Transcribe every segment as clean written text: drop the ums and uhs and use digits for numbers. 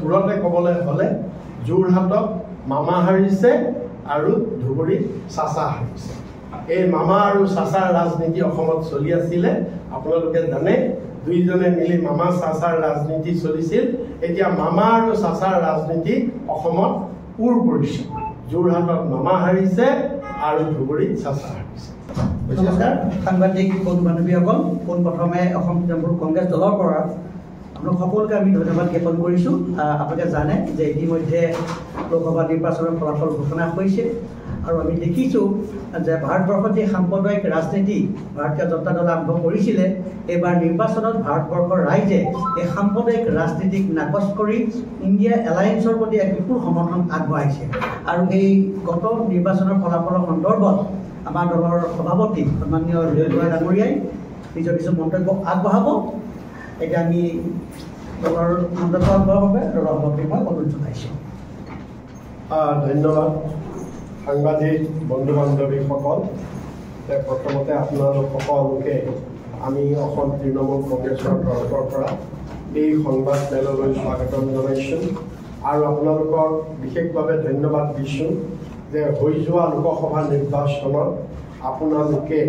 থুৰতে ক'বলৈ হ'লে যোৰহাটত মামা হাৰিছে আৰু ধুবুৰীত চাচা হাৰিছে। এই মামা আৰু চাচাৰ ৰাজনীতি অসমত চলি আছিলে। আপোনালোকে জানে দুইজনে মিলি মামা চাচাৰ ৰাজনীতি চলিছিল। এতিয়া মামা আৰু চাচাৰ ৰাজনীতি অসমত উৰ পৰিছে। যোৰহাটত মামা হাৰিছে আৰু ধুবুৰীত চাচা হাৰিছে। নমস্কাৰ সাংবাদিক বন্ধু বান্ধৱীসকল, পোনপ্ৰথমে অসম তৃণমূল কংগ্ৰেছ দলৰ পৰা আপোনাক সকলোকে আমি ধন্যবাদ জ্ঞাপন কৰিছোঁ। আপোনালোকে জানে যে ইতিমধ্যে লোকসভা নিৰ্বাচনৰ ফলাফল ঘোষণা হৈছে আৰু আমি দেখিছোঁ যে ভাৰতবৰ্ষত যি সাম্প্ৰদায়িক ৰাজনীতি ভাৰতীয় জনতা দলে আৰম্ভ কৰিছিলে, এইবাৰ নিৰ্বাচনত ভাৰতবৰ্ষৰ ৰাইজে এই সাম্প্ৰদায়িক ৰাজনীতিক নাকচ কৰি ইণ্ডিয়া এলায়েন্সৰ প্ৰতি এক বিপুল সমৰ্থন আগবঢ়াইছে। আৰু এই গত নিৰ্বাচনৰ ফলাফলৰ সন্দৰ্ভত আমাৰ দলৰ সভাপতি সন্মানীয় ৰিজু বৰা ডাঙৰীয়াই নিজৰ কিছু মন্তব্য আগবঢ়াব। এতিয়া আমি দলৰ মন্তব্য আগবঢ়াবৰ বাবে দলৰ সভাপতিক মই অনুৰোধ জনাইছোঁ। ধন্যবাদ সাংবাদিক বন্ধু বান্ধৱীসকল। প্ৰথমতে আপোনালোক সকলোকে আমি অসম তৃণমূল কংগ্ৰেছৰ তৰফৰ পৰা এই সংবাদ মেললৈ স্বাগতম জনাইছোঁ আৰু আপোনালোকক বিশেষভাৱে ধন্যবাদ দিছোঁ যে হৈ যোৱা লোকসভা নিৰ্বাচনত আপোনালোকে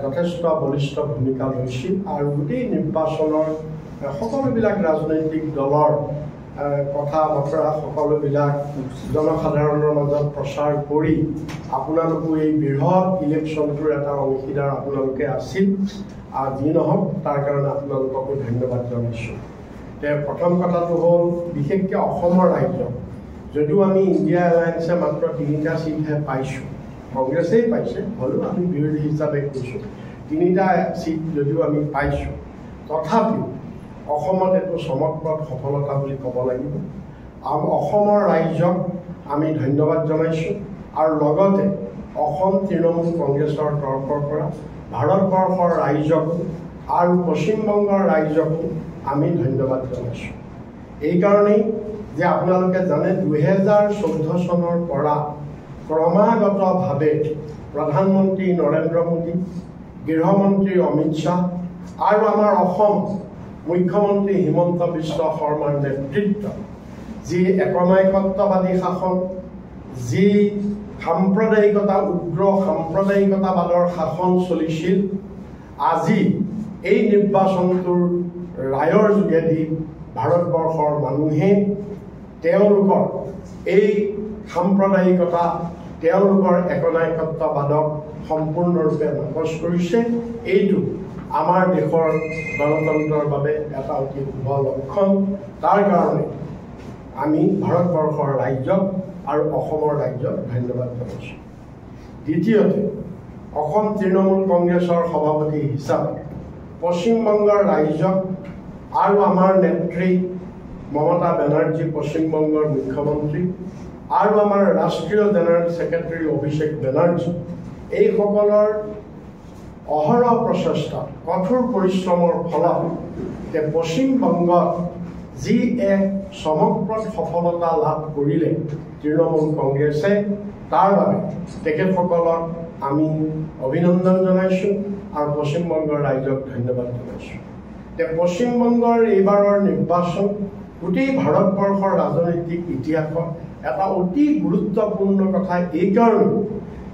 যথেষ্ট বলিষ্ঠ ভূমিকা লৈছিল আৰু গোটেই নিৰ্বাচনৰ সকলোবিলাক ৰাজনৈতিক দলৰ কথা বতৰা সকলোবিলাক জনসাধাৰণৰ মাজত প্ৰচাৰ কৰি আপোনালোকো এই বৃহৎ ইলেকশ্যনটোৰ এটা অংশীদাৰ আপোনালোকে আছিল। যি নহওক তাৰ কাৰণে আপোনালোককো ধন্যবাদ জনাইছোঁ। প্ৰথম কথাটো হ'ল বিশেষকৈ অসমৰ ৰাইজক, যদিও আমি ইণ্ডিয়া এলায়েন্সে মাত্ৰ 3টা ছিটহে পাইছোঁ, কংগ্ৰেছেই পাইছে, হ'লেও আমি বিৰোধী হিচাপে কৈছোঁ 3টা ছিট যদিও আমি পাইছোঁ, তথাপিও অসমত এইটো চমকপ্ৰদ সফলতা বুলি ক'ব লাগিব। আৰু অসমৰ ৰাইজক আমি ধন্যবাদ জনাইছোঁ আৰু লগতে অসম তৃণমূল কংগ্ৰেছৰ তৰফৰ পৰা ভাৰতবৰ্ষৰ ৰাইজকো আৰু পশ্চিমবংগৰ ৰাইজকো আমি ধন্যবাদ জনাইছোঁ। এইকাৰণেই যে আপোনালোকে জানে 2014 চনৰ পৰা ক্ৰমাগতভাৱে প্ৰধানমন্ত্ৰী নৰেন্দ্ৰ মোদী, গৃহমন্ত্ৰী অমিত শ্বাহ আৰু আমাৰ অসম মুখ্যমন্ত্ৰী হিমন্ত বিশ্ব শৰ্মাৰ নেতৃত্বত যি একনায়কত্ববাদী শাসন, যি সাম্প্ৰদায়িকতা উগ্ৰ সাম্প্ৰদায়িকতাবাদৰ শাসন চলিছিল, আজি এই নিৰ্বাচনটোৰ ৰায়ৰ যোগেদি ভাৰতবৰ্ষৰ মানুহে তেওঁলোকৰ এই সাম্প্ৰদায়িকতা, তেওঁলোকৰ একনায়কত্ববাদক সম্পূৰ্ণৰূপে নাকচ কৰিছে। এইটো আমাৰ দেশৰ গণতন্ত্ৰৰ বাবে এটা অতি শুভ লক্ষণ। তাৰ কাৰণে আমি ভাৰতবৰ্ষৰ ৰাইজক আৰু অসমৰ ৰাইজক ধন্যবাদ জনাইছোঁ। দ্বিতীয়তে, অসম তৃণমূল কংগ্ৰেছৰ সভাপতি হিচাপে পশ্চিমবংগৰ ৰাইজক আৰু আমাৰ নেত্ৰী মমতা বেনাৰ্জী পশ্চিমবংগৰ মুখ্যমন্ত্ৰী আৰু আমাৰ ৰাষ্ট্ৰীয় জেনেৰেল ছেক্ৰেটাৰী অভিষেক বেনাৰ্জী, এইসকলৰ অহৰহ প্ৰচেষ্টা কঠোৰ পৰিশ্ৰমৰ ফলত পশ্চিমবংগত যি এক চমকপ্ৰদ সফলতা লাভ কৰিলে তৃণমূল কংগ্ৰেছে, তাৰ বাবে তেখেতসকলক আমি অভিনন্দন জনাইছোঁ আৰু পশ্চিমবংগৰ ৰাইজক ধন্যবাদ জনাইছোঁ। পশ্চিমবংগৰ এইবাৰৰ নিৰ্বাচন গোটেই ভাৰতবৰ্ষৰ ৰাজনৈতিক ইতিহাসত এটা অতি গুৰুত্বপূৰ্ণ কথা এইকাৰণে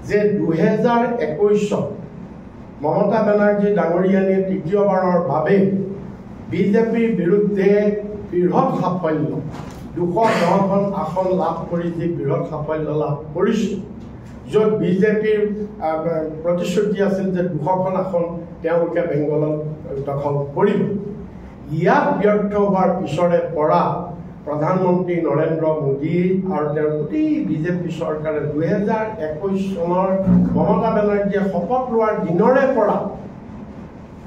যে 2021 মমতা বেনাৰ্জী ডাঙৰীয়ানীয়ে তৃতীয়বাৰৰ বাবে বিজেপিৰ বিৰুদ্ধে বৃহৎ সাফল্য 210খন আসন লাভ কৰি যি বৃহৎ সাফল্য লাভ কৰিছে, য'ত বিজেপিৰ প্ৰতিশ্ৰুতি আছিল যে 200খন আসন তেওঁলোকে বেংগলত দখল কৰিব। ইয়াত ব্যৰ্থ হোৱাৰ পিছৰে পৰা প্ৰধানমন্ত্ৰী নৰেন্দ্ৰ মোদী আৰু তেওঁৰ গোটেই বিজেপি চৰকাৰে 2021 চনৰ মমতা বেনাৰ্জীয়ে শপত লোৱাৰ দিনৰে পৰা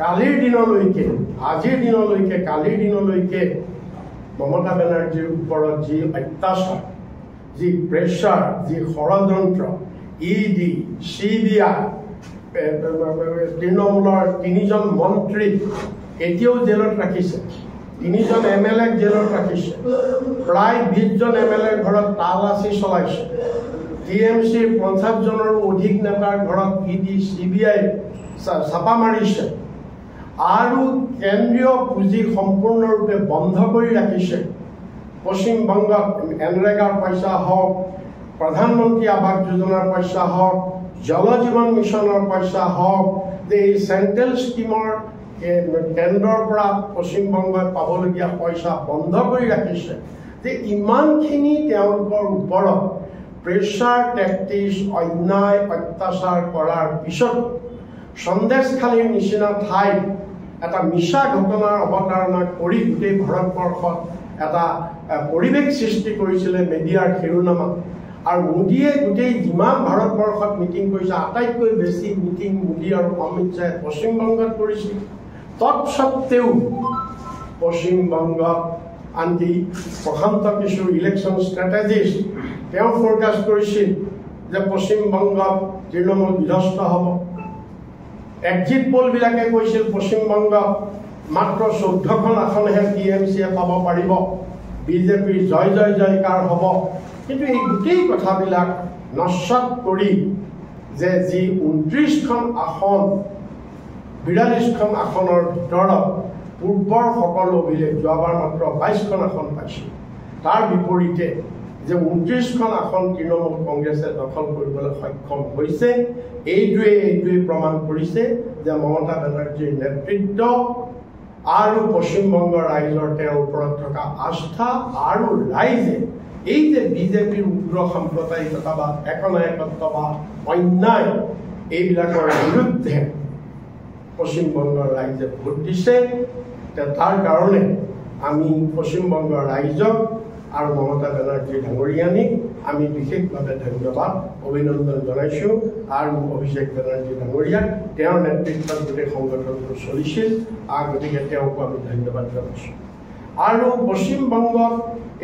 কালিৰ দিনলৈকে, আজিৰ দিনলৈকে, কালিৰ দিনলৈকে মমতা বেনাৰ্জীৰ ওপৰত যি অত্যাচাৰ, যি প্ৰেছাৰ, যি ষড়যন্ত্ৰ, ED, CBI, তৃণমূলৰ 3জন মন্ত্ৰী এতিয়াও জেলত ৰাখিছে, 3জন MLA জেলত ৰাখিছে, প্ৰায় 20জন MLA ঘৰত তালাচী চলাইছে, TMCৰ 50জনৰো অধিক নেতাৰ ঘৰত ED, CBI ছাপা মাৰিছে আৰু কেন্দ্ৰীয় পুঁজি সম্পূৰ্ণৰূপে বন্ধ কৰি ৰাখিছে। পশ্চিমবংগত এনৰেগাৰ পইচা হওক, প্ৰধানমন্ত্ৰী আৱাস যোজনাৰ পইচা হওক, জল জীৱন মিছনৰ পইচা হওক, যে এই চেণ্ট্ৰেল স্কিমৰ কেন্দ্ৰৰ পৰা পশ্চিমবংগই পাবলগীয়া পইচা বন্ধ কৰি ৰাখিছে, যে ইমানখিনি তেওঁলোকৰ ওপৰত প্ৰেছাৰ টেকটিক্স অন্যায় অত্যাচাৰ কৰাৰ পিছত সন্দেশখালীৰ নিচিনা ঠাইত এটা মিছা ঘটনাৰ অৱতাৰণা কৰি গোটেই ভাৰতবৰ্ষত এটা পৰিৱেশ সৃষ্টি কৰিছিলে মিডিয়াৰ শিৰোনামা। আৰু মোদীয়ে গোটেই যিমান ভাৰতবৰ্ষত মিটিং কৰিছে আটাইতকৈ বেছি মিটিং মোদী আৰু অমিত শ্বাহে পশ্চিমবংগত কৰিছিল। তৎসত্ত্বেও পশ্চিমবংগত আনকি প্ৰশান্ত কিশোৰ ইলেকশ্যন ষ্ট্ৰেটেজিষ্ট তেওঁ ফৰকাষ্ট কৰিছিল যে পশ্চিমবংগত তৃণমূল বিধ্বস্ত হ'ব। এক্সিট পোলবিলাকে কৈছিল পশ্চিমবংগত মাত্ৰ 14খন আসনহে TMCয়ে পাব পাৰিব, বিজেপিৰ জয় জয় জয়কাৰ হ'ব। কিন্তু এই গোটেই কথাবিলাক নস্বাত কৰি যে যি 29খন আসন 42খন আসনৰ ভিতৰত পূৰ্বৰ সকলো অভিলেখ, যোৱাবাৰ মাত্ৰ 22খন আসন পাইছিল, তাৰ বিপৰীতে যে 29খন আসন তৃণমূল কংগ্ৰেছে দখল কৰিবলৈ সক্ষম হৈছে, এইটোৱে প্ৰমাণ কৰিছে যে মমতা বেনাৰ্জীৰ নেতৃত্ব আৰু পশ্চিমবংগৰ ৰাইজৰ তেওঁৰ ওপৰত থকা আস্থা আৰু ৰাইজে এই যে বিজেপিৰ উগ্ৰ সাম্প্ৰদায়িকতা বা একনায়কত্ব বা অন্যায় এইবিলাকৰ বিৰুদ্ধে পশ্চিমবংগৰ ৰাইজে ভোট দিছে। তাৰ কাৰণে আমি পশ্চিমবংগৰ ৰাইজক আৰু মমতা বেনাৰ্জী ডাঙৰীয়ানীক আমি বিশেষভাৱে ধন্যবাদ অভিনন্দন জনাইছোঁ। আৰু অভিষেক বেনাৰ্জী ডাঙৰীয়াক তেওঁৰ নেতৃত্বত গোটেই সংগঠনটো চলিছিল, গতিকে তেওঁকো আমি ধন্যবাদ জনাইছোঁ। আৰু পশ্চিমবংগত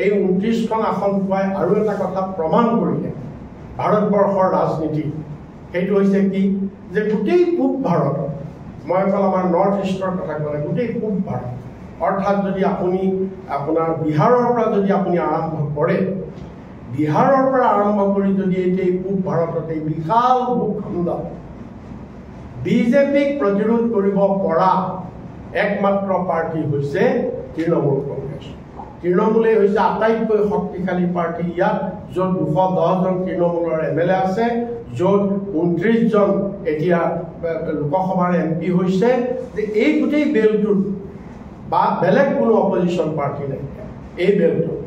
এই 29খন আসন পোৱাই আৰু এটা কথা প্ৰমাণ কৰিলে ভাৰতবৰ্ষৰ ৰাজনীতি, সেইটো হৈছে কি যে গোটেই পূব ভাৰতত, মই অকল আমাৰ নৰ্থ ইষ্টৰ কথা ক'লে গোটেই পূব ভাৰত, অৰ্থাৎ যদি আপুনি আপোনাৰ বিহাৰৰ পৰা যদি আপুনি আৰম্ভ কৰে, বিহাৰৰ পৰা আৰম্ভ কৰি যদি এই পূব ভাৰতত এই বিশাল ভূখণ্ড বিজেপিক প্ৰতিৰোধ কৰিব পৰা একমাত্ৰ পাৰ্টি হৈছে তৃণমূল কংগ্ৰেছ। তৃণমূলেই হৈছে আটাইতকৈ শক্তিশালী পাৰ্টি ইয়াত, য'ত 210জন তৃণমূলৰ MLA আছে, য'ত 29জন এতিয়া লোকসভাৰ MP হৈছে। যে এই গোটেই বেলটোত বা বেলেগ কোনো অপজিশ্যন পাৰ্টি নাই, এই বেলটোত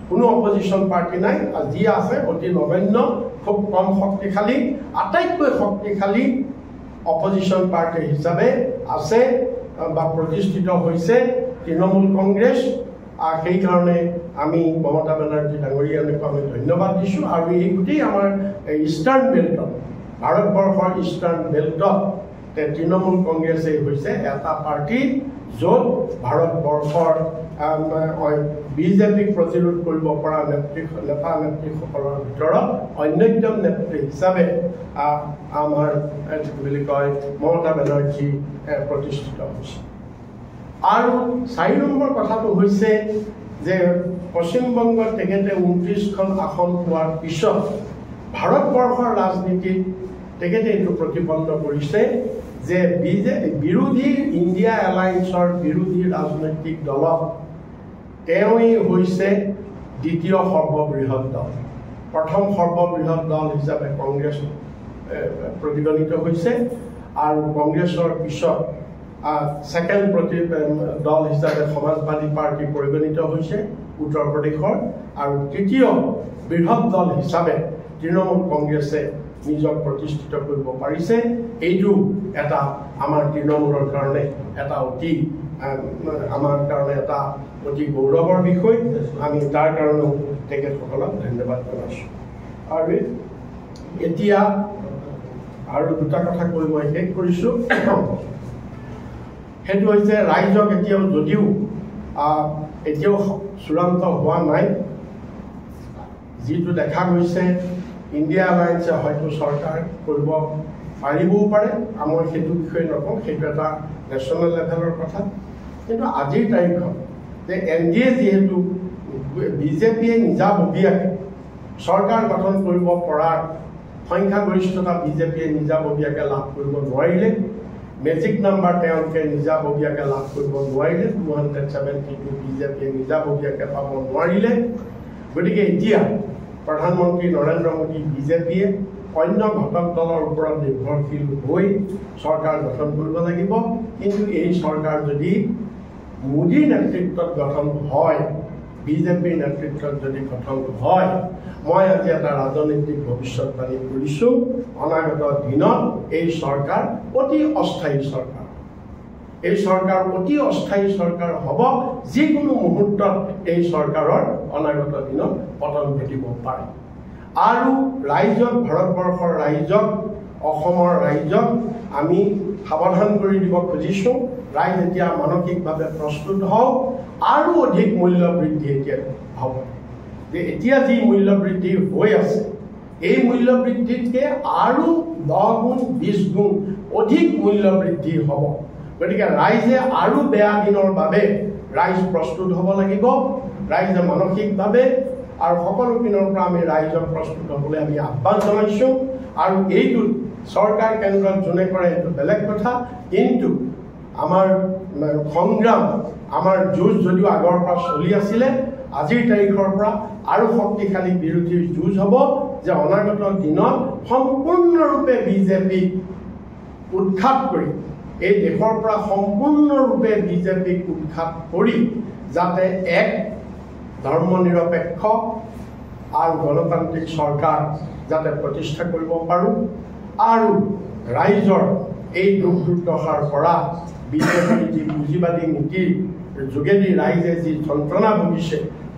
কোনো অপজিশ্যন পাৰ্টি নাই। যি আছে অতি নগণ্য, খুব কম শক্তিশালী। আটাইতকৈ শক্তিশালী অপজিশ্যন পাৰ্টি হিচাপে আছে বা প্ৰতিষ্ঠিত হৈছে তৃণমূল কংগ্ৰেছ। সেইকাৰণে আমি মমতা বেনাৰ্জী ডাঙৰীয়ানীক আমি ধন্যবাদ দিছোঁ। আৰু এই গোটেই আমাৰ ইষ্টাৰ্ণ বেল্টত, ভাৰতবৰ্ষৰ ইষ্টাৰ্ণ বেল্টত তৃণমূল কংগ্ৰেছেই হৈছে এটা পাৰ্টি য'ত ভাৰতবৰ্ষৰ বিজেপিক প্ৰতিৰোধ কৰিব পৰা নেতা নেত্ৰীসকলৰ ভিতৰত অন্যতম নেত্ৰী হিচাপে আমাৰ বুলি কয় মমতা বেনাৰ্জী প্ৰতিষ্ঠিত হৈছে। আৰু 4 নম্বৰ কথাটো হৈছে যে পশ্চিমবংগত তেখেতে 29খন আসন পোৱাৰ পিছত ভাৰতবৰ্ষৰ ৰাজনীতিত তেখেতে এইটো প্ৰতিপন্ন কৰিছে যে বিৰোধী ইণ্ডিয়া এলায়েন্সৰ বিৰোধী ৰাজনৈতিক দলত তেওঁই হৈছে দ্বিতীয় সৰ্ববৃহৎ দল। প্ৰথম সৰ্ববৃহৎ দল হিচাপে কংগ্ৰেছ প্ৰতিগণিত হৈছে, আৰু কংগ্ৰেছৰ পিছত ছেকেণ্ড দল হিচাপে সমাজবাদী পাৰ্টি পৰিগণিত হৈছে উত্তৰ প্ৰদেশৰ, আৰু তৃতীয় বৃহৎ দল হিচাপে তৃণমূল কংগ্ৰেছে নিজক প্ৰতিষ্ঠিত কৰিব পাৰিছে। এইটো এটা আমাৰ তৃণমূলৰ কাৰণে এটা আমাৰ কাৰণে এটা অতি গৌৰৱৰ বিষয়। আমি তাৰ কাৰণেও তেখেতসকলক ধন্যবাদ জনাইছোঁ। আৰু এতিয়া আৰু দুটা কথা কৈ মই শেষ কৰিছোঁ। সেইটো হৈছে ৰাইজক এতিয়াও চূড়ান্ত হোৱা নাই। যিটো দেখা গৈছে ইণ্ডিয়া এলায়েন্সে হয়তো চৰকাৰ কৰিব পাৰিবও পাৰে, মই সেইটো বিষয়ে নকওঁ, সেইটো এটা নেশ্যনেল লেভেলৰ কথা। কিন্তু আজিৰ তাৰিখত যে NDA যিহেতু বিজেপিয়ে নিজাববীয়াকৈ চৰকাৰ গঠন কৰিব পৰাৰ সংখ্যাগৰিষ্ঠতা বিজেপিয়ে নিজাববীয়াকৈ লাভ কৰিব নোৱাৰিলে, মেজিক নাম্বাৰ তেওঁলোকে নিজাববীয়াকৈ লাভ কৰিব নোৱাৰিলে, 272 বিজেপিয়ে নিজাববীয়াকৈ পাব নোৱাৰিলে। গতিকে এতিয়া প্ৰধানমন্ত্ৰী নৰেন্দ্ৰ মোদী বিজেপিয়ে অন্য ঘটক দলৰ ওপৰত নিৰ্ভৰশীল হৈ চৰকাৰ গঠন কৰিব লাগিব। কিন্তু এই চৰকাৰ যদি মোদীৰ নেতৃত্বত গঠন হয়, বিজেপিৰ নেতৃত্বত যদি গঠন হয়, মই আজি এটা ৰাজনৈতিক ভৱিষ্যতবাণী কৰিছোঁ, অনাগত দিনত এই চৰকাৰ অতি অস্থায়ী চৰকাৰ। এই চৰকাৰ অতি অস্থায়ী চৰকাৰ হ'ব। যিকোনো মুহূৰ্তত এই চৰকাৰৰ অনাগত দিনত পতন ঘটিব পাৰে। আৰু ৰাইজক, ভাৰতবৰ্ষৰ ৰাইজক, অসমৰ ৰাইজক আমি সাৱধান কৰি দিব খুজিছোঁ, ৰাইজ এতিয়া মানসিকভাৱে প্ৰস্তুত হওক। আৰু অধিক মূল্য বৃদ্ধি এতিয়া হ'ব। যে এতিয়া যি মূল্য বৃদ্ধি হৈ আছে, এই মূল্য বৃদ্ধিতকৈ আৰু 10 গুণ 20 গুণ অধিক মূল্য বৃদ্ধি হ'ব। গতিকে ৰাইজে আৰু বেয়া দিনৰ বাবে ৰাইজ প্ৰস্তুত হ'ব লাগিব। ৰাইজে মানসিকভাৱে আৰু সকলো পিনৰ পৰা আমি ৰাইজক প্ৰস্তুত হ'বলৈ আমি আহ্বান জনাইছোঁ। আৰু এইটোত চৰকাৰ কেন্দ্ৰত যোনে কৰে এইটো বেলেগ কথা, কিন্তু আমাৰ সংগ্ৰাম, আমাৰ যুঁজ যদিও আগৰ পৰা চলি আছিলে, আজিৰ তাৰিখৰ পৰা আৰু শক্তিশালী বিৰোধীৰ যুঁজ হ'ব। যে অনাগত দিনত সম্পূৰ্ণৰূপে বিজেপিক উৎখাত কৰি, এই দেশৰ পৰা সম্পূৰ্ণৰূপে বিজেপিক উৎখাত কৰি যাতে এক ধৰ্মনিৰপেক্ষ আৰু গণতান্ত্ৰিক চৰকাৰ যাতে প্ৰতিষ্ঠা কৰিব পাৰোঁ। আৰু ৰাইজৰ এই দুখ দুৰ্দশাৰ পৰা বিজেপিৰ যি পুঁজিবাদী নীতিৰ যোগেদি ৰাইজে যি যন্ত্ৰণা ভুগিছে,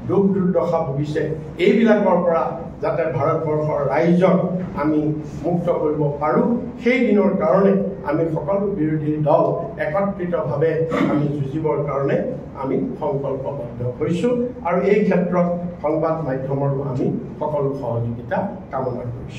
দুখ দুৰ্দশা ভুগিছে, এইবিলাকৰ পৰা যাতে ভাৰতবৰ্ষৰ ৰাইজক আমি মুক্ত কৰিব পাৰোঁ, সেই দিনৰ কাৰণে আমি সকলো বিৰোধী দল একত্ৰিতভাৱে আমি যুঁজিবৰ কাৰণে আমি সংকল্পবদ্ধ হৈছোঁ। আৰু এই ক্ষেত্ৰত সংবাদ মাধ্যমৰো আমি সকলো সহযোগিতা কামনা কৰিছোঁ।